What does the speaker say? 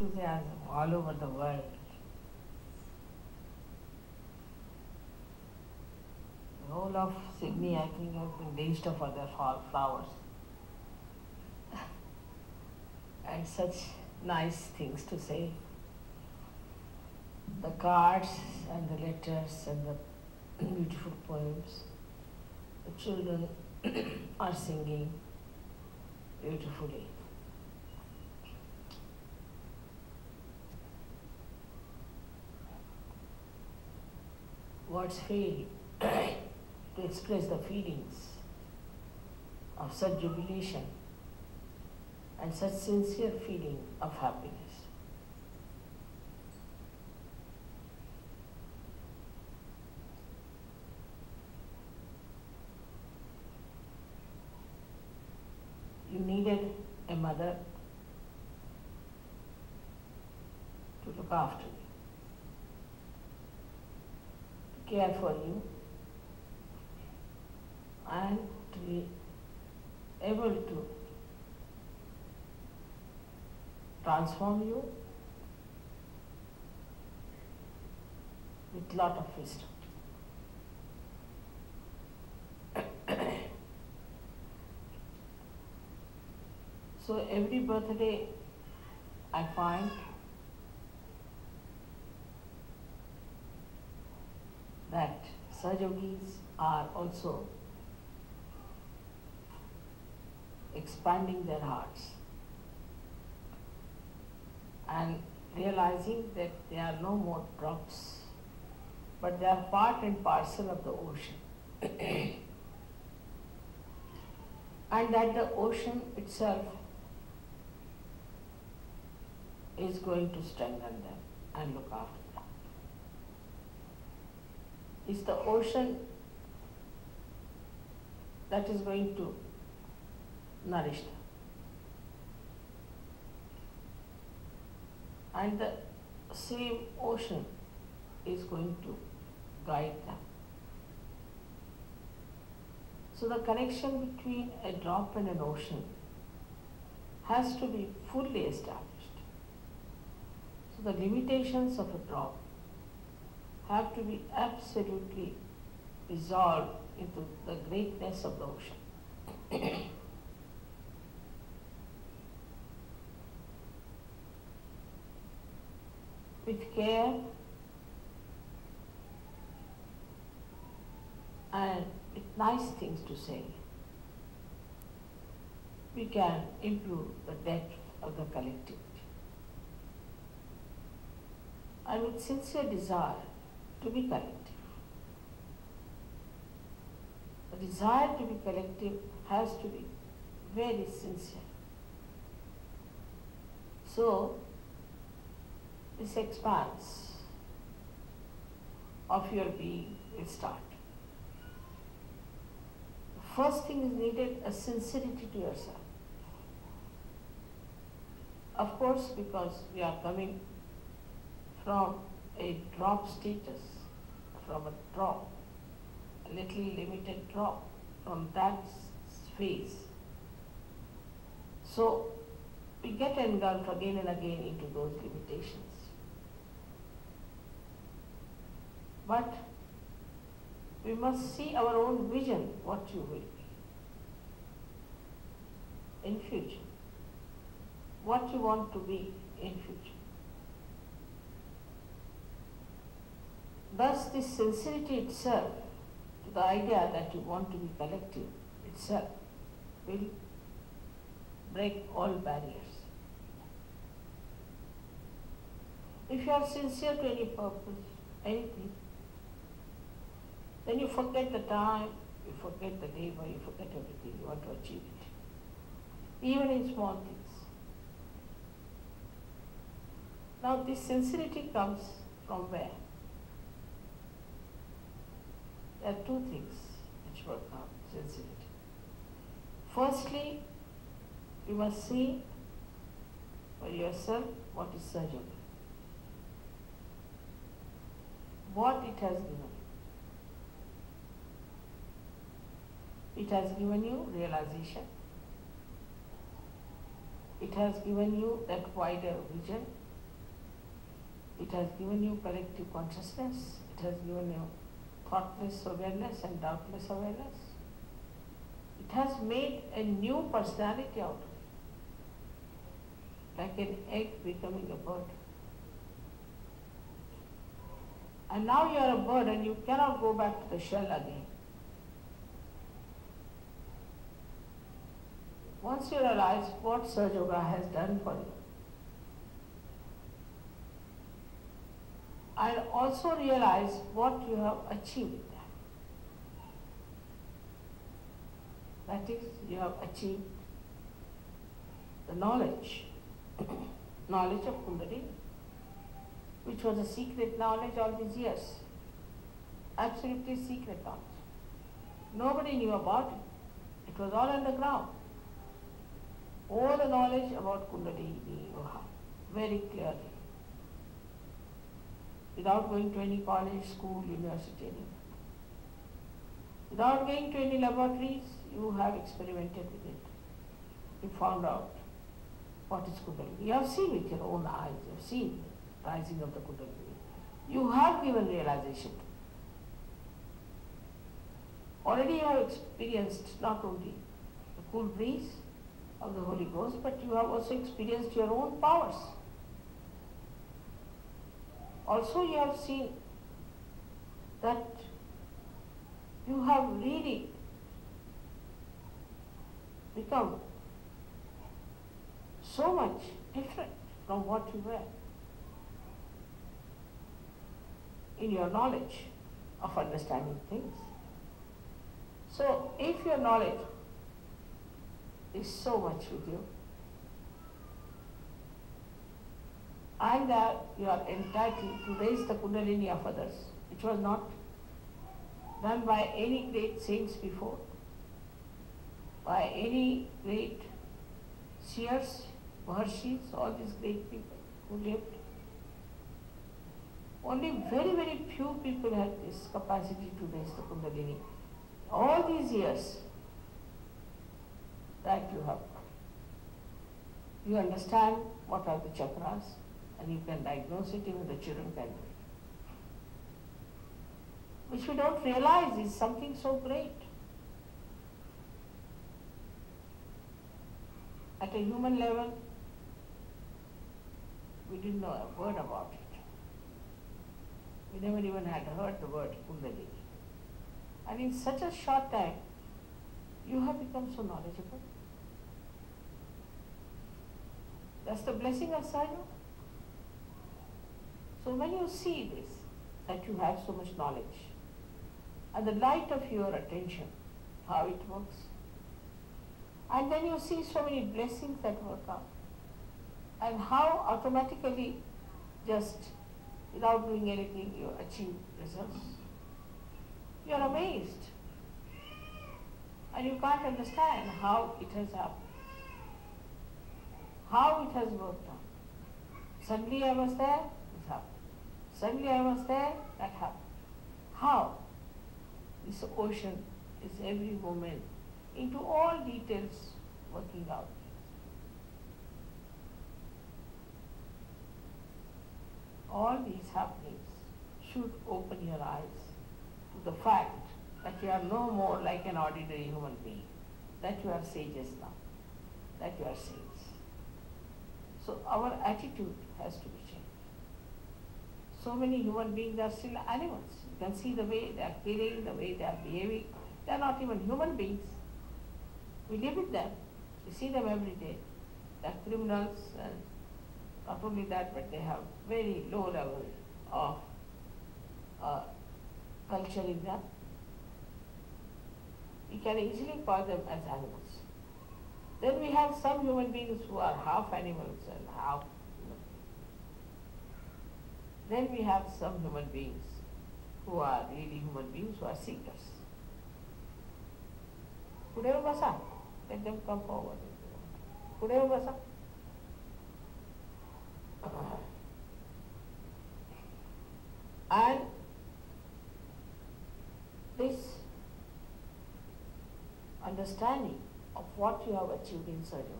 enthusiasm all over the world. The whole of Sydney, I think, has been laced up for their flowers. And such nice things to say. The cards and the letters and the beautiful poems. The children are singing beautifully. Words fail to express the feelings of such jubilation and such sincere feeling of happiness. You needed a mother to look after you, to care for you, and to be able to transform you with lot of wisdom. So every birthday I find that Sahajogis are also expanding their hearts and realizing that they are no more drops, but they are part and parcel of the ocean. And that the ocean itself is going to strengthen them and look after them. It's the ocean that is going to nourish them. And the same ocean is going to guide them. So the connection between a drop and an ocean has to be fully established. So the limitations of a drop have to be absolutely resolved into the greatness of the ocean. With care and with nice things to say, we can improve the depth of the collectivity. And with sincere desire to be collective. The desire to be collective has to be very sincere. So, this expanse of your being will start. The first thing is needed a sincerity to yourself. Of course, because we are coming from a drop status, from a drop, a little limited drop, from that phase. So we get engulfed again and again into those limitations. But we must see our own vision, what you will be in future, what you want to be in future. Thus, this sincerity itself, to the idea that you want to be collective itself, will break all barriers. If you are sincere to any purpose, anything, then you forget the time, you forget the labor, you forget everything, you want to achieve it, even in small things. Now, this sincerity comes from where? There are two things which work out sincerity. Firstly, you must see for yourself what is Sahajogis, what it has given you. It has given you realization. It has given you that wider vision It has given you collective consciousness. It has given you thoughtless awareness and doubtless awareness. It has made a new personality out of it, like an egg becoming a bird. And now you are a bird and you cannot go back to the shell again. Once you realize what Saj Yoga has done for you, and also realize what you have achieved with that. That is, you have achieved the knowledge, knowledge of Kundalini, which was a secret knowledge all these years, absolutely secret knowledge. Nobody knew about it. It was all underground. All the knowledge about Kundalini you have very clearly, without going to any college, school, university, anything. Without going to any laboratories, you have experimented with it. You found out what is Kundalini. You have seen with your own eyes, you have seen the rising of the Kundalini. You have given realization. Already you have experienced not only the cool breeze of the Holy Ghost, but you have also experienced your own powers. Also you have seen that you have really become so much different from what you were in your knowledge of understanding things. So if your knowledge is so much with you, and that you are entitled to raise the Kundalini of others, which was not done by any great saints before, by any great seers, Maharshis, all these great people who lived. Only very, very few people had this capacity to raise the Kundalini. All these years that you have, you understand what are the chakras, and you can diagnose it, even the children can do it. Which we don't realize is something so great. At a human level, we didn't know a word about it. We never even had heard the word Kundalini. And in such a short time, you have become so knowledgeable. That's the blessing of Sadhu. So when you see this, that you have so much knowledge, and the light of your attention, how it works, and then you see so many blessings that work out, and how automatically, just without doing anything, you achieve results. You are amazed, and you can't understand how it has happened, how it has worked out. Suddenly I was there, this happened. Suddenly I was there, that happened. How? This ocean is every moment into all details working out. All these happenings should open your eyes to the fact that you are no more like an ordinary human being, that you are sages now, that you are saints. So our attitude has to be changed. So many human beings are still animals. You can see the way they are killing, the way they are behaving. They are not even human beings. We live with them. We see them every day. They are criminals, and not only that, but they have very low level of culture in them. We can easily call them as animals. Then we have some human beings who are half animals and half human beings. Then we have some human beings who are really human beings, who are seekers. Kudeva Basa, let them come forward. Kudeva Basa. And this understanding of what you have achieved in Sadhu